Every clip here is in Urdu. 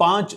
5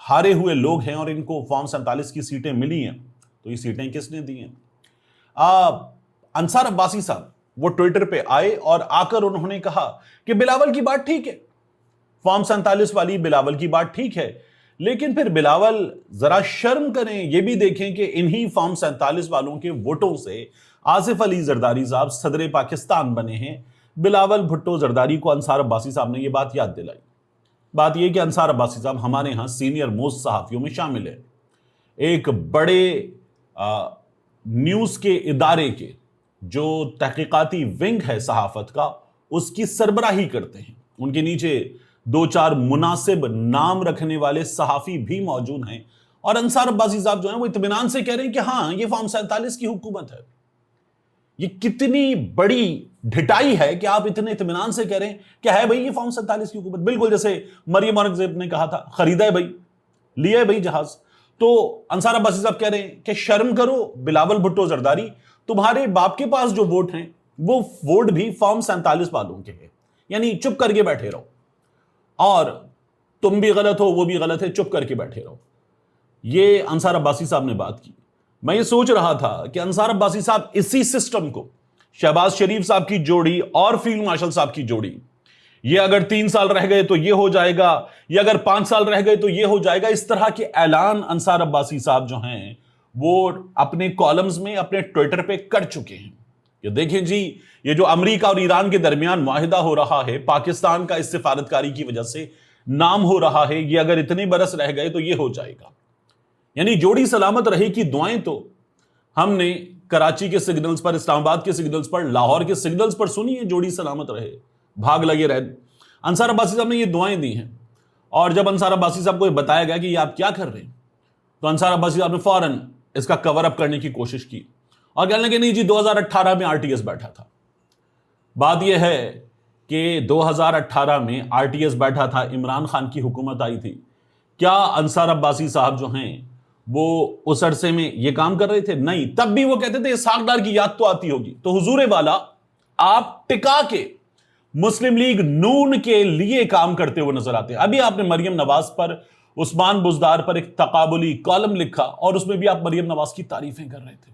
ہارے ہوئے لوگ ہیں اور ان کو فارم 47 کی سیٹیں ملی ہیں، تو یہ سیٹیں کس نے دی ہیں؟ انصار عباسی صاحب وہ ٹویٹر پہ آئے اور آ کر انہوں نے کہا کہ بلاول کی بات ٹھیک ہے، فارم 47 والی بلاول کی بات ٹھیک ہے، لیکن پھر بلاول ذرا شرم کریں، یہ بھی دیکھیں کہ انہی فارم 47 والوں کے ووٹوں سے آصف علی زرداری صاحب صدر پاکستان بنے ہیں۔ بلاول بھٹو زرداری کو انصار عباسی صاحب نے یہ بات یاد دلائی۔ بات یہ کہ انصار عباسی صاحب ہمارے ہاں سینئر موسٹ صحافیوں میں شامل ہے، ایک بڑے نیوز کے ادارے کے جو تحقیقاتی ونگ ہے صحافت کا، اس کی سربراہی کرتے ہیں۔ ان کے نیچے 2-4 مناسب نام رکھنے والے صحافی بھی موجود ہیں، اور انصار عباسی صاحب جو ہیں وہ اطمینان سے کہہ رہے ہیں کہ ہاں یہ فارم 47 کی حکومت ہے۔ یہ کتنی بڑی ڈھٹائی ہے کہ آپ اتنے اطمینان سے کہہ رہے ہیں کہ ہے بھائی یہ فارم 47 کی حکومت، بالکل جیسے مریم اورنگزیب نے کہا تھا خریدا ہے بھائی، لیا ہے بھائی جہاز۔ تو انصار عباسی صاحب کہہ رہے ہیں کہ شرم کرو بلاول بھٹو زرداری، تمہارے باپ کے پاس جو ووٹ ہیں وہ ووٹ بھی فارم 47 والوں کے ہیں، یعنی چپ کر کے بیٹھے رہو، اور تم بھی غلط ہو وہ بھی غلط ہے، چپ کر کے بیٹھے رہو۔ یہ انصار عباسی صاحب نے بات کی۔ میں یہ سوچ رہا تھا کہ انصار عباسی صاحب اسی سسٹم کو شہباز شریف صاحب کی جوڑی اور فیلڈ مارشل صاحب کی جوڑی، یہ اگر 3 سال رہ گئے تو یہ ہو جائے گا، یا اگر 5 سال رہ گئے تو یہ ہو جائے گا، اس طرح کے اعلان انصار عباسی صاحب جو ہیں وہ اپنے کالمز میں اپنے ٹویٹر پہ کر چکے ہیں کہ دیکھیں جی یہ جو امریکہ اور ایران کے درمیان معاہدہ ہو رہا ہے، پاکستان کا اس سفارتکاری کی وجہ سے نام ہو رہا ہے، یہ اگر اتنے برس رہ گئے تو یہ ہو جائے گا۔ یعنی جوڑی سلامت رہے کی دعائیں تو ہم نے کراچی کے سگنلز پر، اسلام آباد کے سگنلز پر، لاہور کے سگنلز پر سنی ہے، جوڑی سلامت رہے، بھاگ لگے رہے۔ انصار عباسی صاحب نے یہ دعائیں دی ہیں، اور جب انصار عباسی صاحب کو یہ بتایا گیا کہ یہ آپ کیا کر رہے ہیں، تو انصار عباسی صاحب نے فوراً اس کا کور اپ کرنے کی کوشش کی اور کہنے لگے نہیں جی 2018 میں RTS بیٹھا تھا۔ بات یہ ہے کہ 2018 میں RTS بیٹھا تھا، عمران خان کی حکومت آئی تھی، کیا انصار عباسی صاحب جو ہیں وہ اس عرصے میں یہ کام کر رہے تھے؟ نہیں، تب بھی وہ کہتے تھے اسحاق ڈار کی یاد تو آتی ہوگی۔ تو حضور والا آپ ٹکا کے مسلم لیگ نون کے لیے کام کرتے ہوئے نظر آتے ہیں۔ ابھی آپ نے مریم نواز پر، عثمان بزدار پر ایک تقابلی کالم لکھا، اور اس میں بھی آپ مریم نواز کی تعریفیں کر رہے تھے۔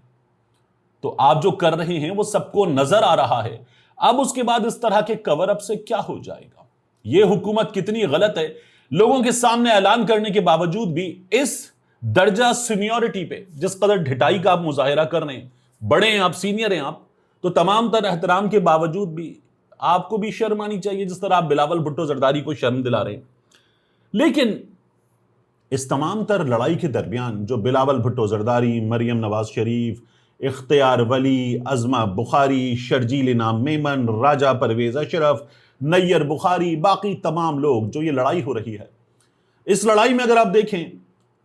تو آپ جو کر رہے ہیں وہ سب کو نظر آ رہا ہے۔ اب اس کے بعد اس طرح کے کور اپ سے کیا ہو جائے گا؟ یہ حکومت کتنی غلط ہے، لوگوں کے سامنے اعلان کرنے کے باوجود بھی اس درجہ سینیورٹی پہ، جس قدر ڈھٹائی کا آپ مظاہرہ کر رہے ہیں، بڑے ہیں آپ، سینئر ہیں آپ، تو تمام تر احترام کے باوجود بھی آپ کو بھی شرم آنی چاہیے، جس طرح آپ بلاول بھٹو زرداری کو شرم دلا رہے ہیں۔ لیکن اس تمام تر لڑائی کے درمیان جو بلاول بھٹو زرداری، مریم نواز شریف، اختیار ولی، عظمہ بخاری، شرجیل انعام میمن، راجہ پرویز اشرف، نیر بخاری، باقی تمام لوگ جو یہ لڑائی ہو رہی ہے، اس لڑائی میں اگر آپ دیکھیں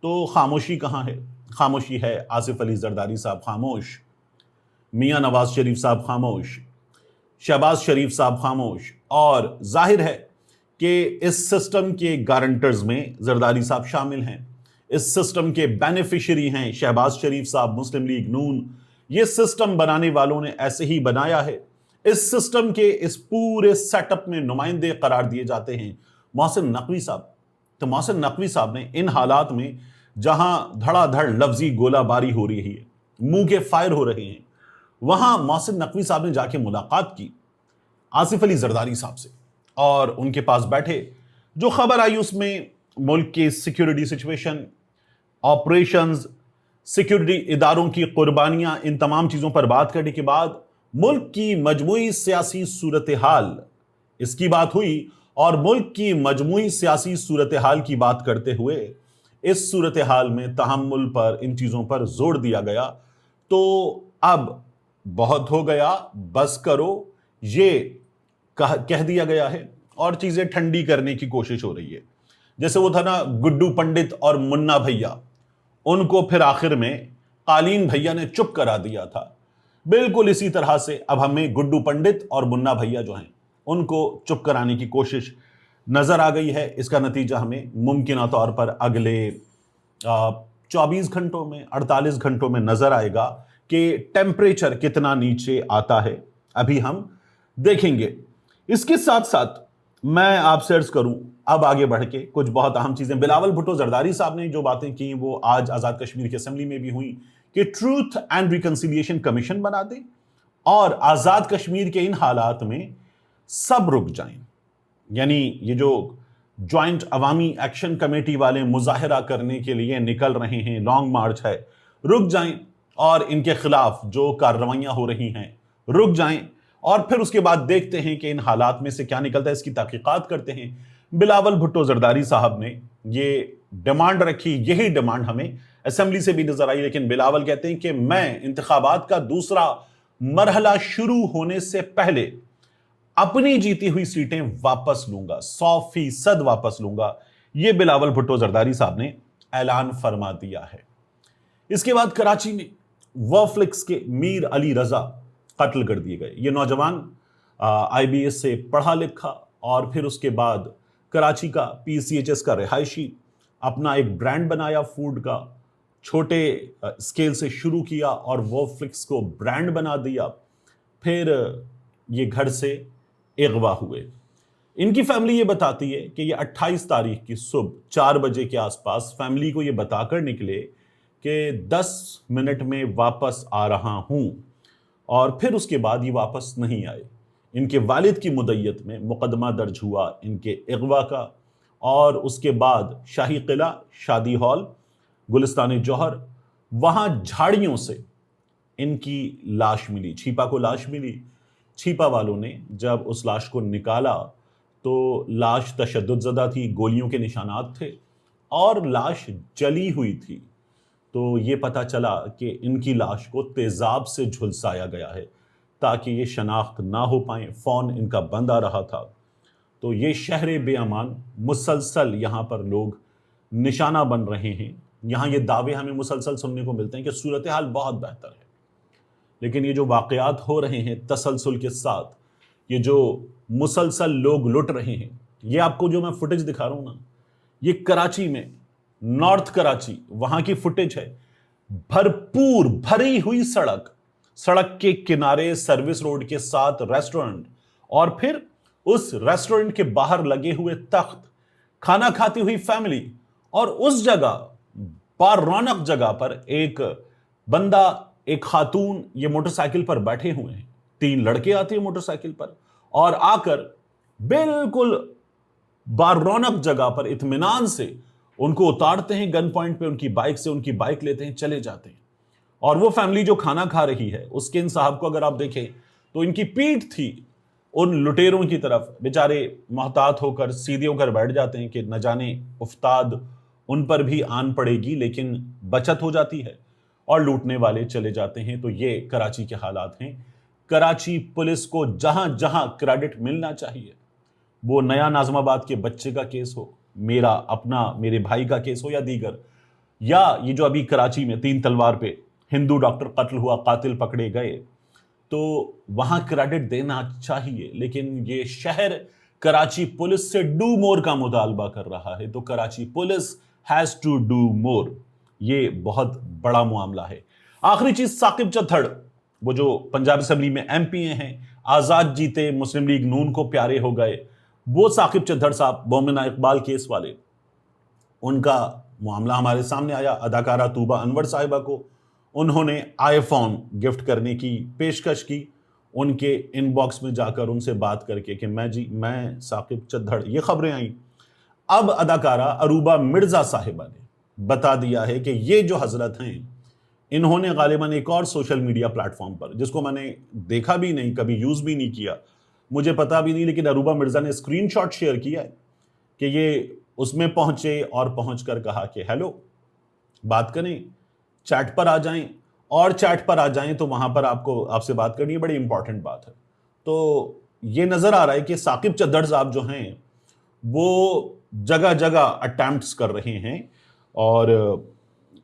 تو خاموشی کہاں ہے؟ خاموشی ہے، آصف علی زرداری صاحب خاموش، میاں نواز شریف صاحب خاموش، شہباز شریف صاحب خاموش، اور ظاہر ہے کہ اس سسٹم کے گارنٹرز میں زرداری صاحب شامل ہیں، اس سسٹم کے بینیفیشری ہیں شہباز شریف صاحب، مسلم لیگ نون۔ یہ سسٹم بنانے والوں نے ایسے ہی بنایا ہے۔ اس سسٹم کے اس پورے سیٹ اپ میں نمائندے قرار دیے جاتے ہیں محسن نقوی صاحب۔ تو محسن نقوی صاحب نے ان حالات میں جہاں دھڑا دھڑ لفظی گولہ باری ہو رہی ہے، منہ کے فائر ہو رہے ہیں، وہاں محسن نقوی صاحب نے جا کے ملاقات کی آصف علی زرداری صاحب سے، اور ان کے پاس بیٹھے، جو خبر آئی اس میں ملک کی سیکیورٹی سچویشن، آپریشنز، سیکیورٹی اداروں کی قربانیاں، ان تمام چیزوں پر بات کرنے کے بعد ملک کی مجموعی سیاسی صورتحال، اس کی بات ہوئی، اور ملک کی مجموعی سیاسی صورتحال کی بات کرتے ہوئے اس صورتحال میں تحمل پر، ان چیزوں پر زور دیا گیا۔ تو اب بہت ہو گیا، بس کرو، یہ کہہ دیا گیا ہے، اور چیزیں ٹھنڈی کرنے کی کوشش ہو رہی ہے۔ جیسے وہ تھا نا گڈو پنڈت اور منا بھیا، ان کو پھر آخر میں قالین بھیا نے چپ کرا دیا تھا، بالکل اسی طرح سے اب ہمیں گڈو پنڈت اور منا بھیا جو ہیں ان کو چپ کرانے کی کوشش نظر آ گئی ہے۔ اس کا نتیجہ ہمیں ممکنہ طور پر اگلے 24 گھنٹوں میں، 48 گھنٹوں میں نظر آئے گا کہ ٹیمپریچر کتنا نیچے آتا ہے، ابھی ہم دیکھیں گے۔ اس کے ساتھ ساتھ میں آپ سے عرض کروں اب آگے بڑھ کے کچھ بہت اہم چیزیں بلاول بھٹو زرداری صاحب نے جو باتیں کی وہ آج آزاد کشمیر کی اسمبلی میں بھی ہوئی کہ ٹروتھ اینڈ ریکنسیلیشن کمیشن بنا دیں اور آزاد کشمیر کے ان حالات میں سب رک جائیں. یعنی یہ جو جوائنٹ عوامی ایکشن کمیٹی والے مظاہرہ کرنے کے لیے نکل رہے ہیں، لانگ مارچ ہے، رک جائیں اور ان کے خلاف جو کارروائیاں ہو رہی ہیں رک جائیں اور پھر اس کے بعد دیکھتے ہیں کہ ان حالات میں سے کیا نکلتا ہے، اس کی تحقیقات کرتے ہیں. بلاول بھٹو زرداری صاحب نے یہ ڈیمانڈ رکھی، یہی ڈیمانڈ ہمیں اسمبلی سے بھی نظر آئی، لیکن بلاول کہتے ہیں کہ میں انتخابات کا دوسرا مرحلہ شروع ہونے سے پہلے اپنی جیتی ہوئی سیٹیں واپس لوں گا، 100% واپس لوں گا. یہ بلاول بھٹو زرداری صاحب نے اعلان فرما دیا ہے. اس کے بعد کراچی میں ورفلکس کے میر علی رضا قتل کر دیے گئے. یہ نوجوان آئی بی ایس سے پڑھا لکھا اور پھر اس کے بعد کراچی کا PCHS کا رہائشی، اپنا ایک برانڈ بنایا فوڈ کا، چھوٹے اسکیل سے شروع کیا اور ورفلکس کو برانڈ بنا دیا. پھر یہ گھر سے اغوا ہوئے. ان کی فیملی یہ بتاتی ہے کہ یہ 28 تاریخ کی صبح 4 بجے کے آس پاس فیملی کو یہ بتا کر نکلے کہ 10 منٹ میں واپس آ رہا ہوں، اور پھر اس کے بعد یہ واپس نہیں آئے. ان کے والد کی مدعیت میں مقدمہ درج ہوا ان کے اغوا کا، اور اس کے بعد شاہی قلعہ، شادی ہال، گلستان جوہر، وہاں جھاڑیوں سے ان کی لاش ملی. چھیپا کو لاش ملی. چھیپا والوں نے جب اس لاش کو نکالا تو لاش تشدد زدہ تھی، گولیوں کے نشانات تھے اور لاش جلی ہوئی تھی. تو یہ پتہ چلا کہ ان کی لاش کو تیزاب سے جھلسایا گیا ہے تاکہ یہ شناخت نہ ہو پائیں. فون ان کا بند آ رہا تھا. تو یہ شہر بے امان، مسلسل یہاں پر لوگ نشانہ بن رہے ہیں. یہاں یہ دعوے ہمیں مسلسل سننے کو ملتے ہیں کہ صورتحال بہت بہتر ہے، لیکن یہ جو واقعات ہو رہے ہیں تسلسل کے ساتھ، یہ جو مسلسل لوگ لٹ رہے ہیں، یہ آپ کو جو میں فوٹیج دکھا رہا ہوں نا، یہ کراچی میں نارتھ کراچی وہاں کی فوٹیج ہے. بھرپور بھری ہوئی سڑک کے کنارے سروس روڈ کے ساتھ ریسٹورنٹ، اور پھر اس ریسٹورنٹ کے باہر لگے ہوئے تخت، کھانا کھاتی ہوئی فیملی، اور اس جگہ بار رونق جگہ پر ایک بندہ، ایک خاتون یہ موٹر سائیکل پر بیٹھے ہوئے ہیں. 3 لڑکے آتے ہیں موٹر سائیکل پر اور آ کر بالکل بار رونق جگہ پر اطمینان سے ان کو اتارتے ہیں گن پوائنٹ پہ، ان کی بائک سے ان کی بائک لیتے ہیں، چلے جاتے ہیں. اور وہ فیملی جو کھانا کھا رہی ہے، اس کے ان صاحب کو اگر آپ دیکھیں تو ان کی پیٹھ تھی ان لٹیروں کی طرف. بیچارے محتاط ہو کر سیدھے ہو کر بیٹھ جاتے ہیں کہ نہ جانے افتاد ان پر بھی آن پڑے گی، لیکن بچت ہو جاتی ہے اور لوٹنے والے چلے جاتے ہیں. تو یہ کراچی کے حالات ہیں. کراچی پولیس کو جہاں جہاں کریڈٹ ملنا چاہیے، وہ نیا ناظم آباد کے بچے کا کیس ہو، میرا اپنا میرے بھائی کا کیس ہو، یا دیگر، یا یہ جو ابھی کراچی میں 3 تلوار پہ ہندو ڈاکٹر قتل ہوا، قاتل پکڑے گئے، تو وہاں کریڈٹ دینا چاہیے. لیکن یہ شہر کراچی پولیس سے ڈو مور کا مطالبہ کر رہا ہے. تو Karachi police has to do more. یہ بہت بڑا معاملہ ہے. آخری چیز، ثاقب چتھڑ، وہ جو پنجاب اسمبلی میں MP ہیں، آزاد جیتے، مسلم لیگ نون کو پیارے ہو گئے، وہ ثاقب چتھڑ صاحب، مومنہ اقبال کیس والے، ان کا معاملہ ہمارے سامنے آیا. اداکارہ طوبہ انور صاحبہ کو انہوں نے آئی فون گفٹ کرنے کی پیشکش کی. ان کے ان باکس میں جا کر ان سے بات کر کے کہ میں ثاقب چتھڑ، یہ خبریں آئیں. اب اداکارہ عروبہ مرزا صاحبہ نے بتا دیا ہے کہ یہ جو حضرت ہیں، انہوں نے غالباً ایک اور سوشل میڈیا پلیٹ فارم پر، جس کو میں نے دیکھا بھی نہیں، کبھی یوز بھی نہیں کیا، مجھے پتا بھی نہیں، لیکن عروبہ مرزا نے اسکرین شاٹ شیئر کیا ہے کہ یہ اس میں پہنچے اور پہنچ کر کہا کہ ہیلو، بات کریں، چیٹ پر آ جائیں، اور چیٹ پر آ جائیں تو وہاں پر آپ سے بات کرنی ہے، بڑی امپورٹنٹ بات ہے. تو یہ نظر آ رہا ہے کہ ثاقب چتھڑ صاحب جو ہیں وہ جگہ جگہ اٹیمپٹس کر رہے ہیں، اور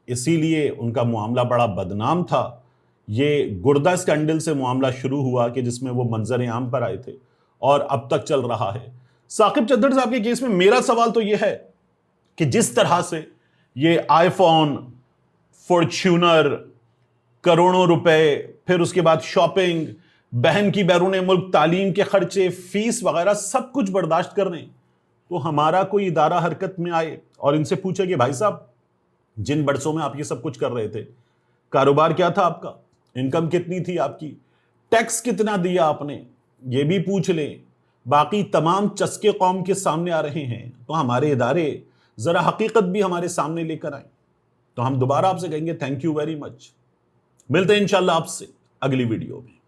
اسی لیے ان کا معاملہ بڑا بدنام تھا. یہ گردہ اسکینڈل سے معاملہ شروع ہوا کہ جس میں وہ منظر عام پر آئے تھے اور اب تک چل رہا ہے. ثاقب چتھڑ صاحب کے کیس میں میرا سوال تو یہ ہے کہ جس طرح سے یہ آئی فون، فارچونر، کروڑوں روپے، پھر اس کے بعد شاپنگ، بہن کی بیرون ملک تعلیم کے خرچے، فیس وغیرہ سب کچھ برداشت کر رہے ہیں، تو ہمارا کوئی ادارہ حرکت میں آئے اور ان سے پوچھے کہ بھائی صاحب جن برسوں میں آپ یہ سب کچھ کر رہے تھے، کاروبار کیا تھا آپ کا، انکم کتنی تھی آپ کی، ٹیکس کتنا دیا آپ نے، یہ بھی پوچھ لیں. باقی تمام چسکے قوم کے سامنے آ رہے ہیں، تو ہمارے ادارے ذرا حقیقت بھی ہمارے سامنے لے کر آئیں. تو ہم دوبارہ آپ سے کہیں گے تھینک یو ویری مچ. ملتے ہیں انشاءاللہ آپ سے اگلی ویڈیو میں.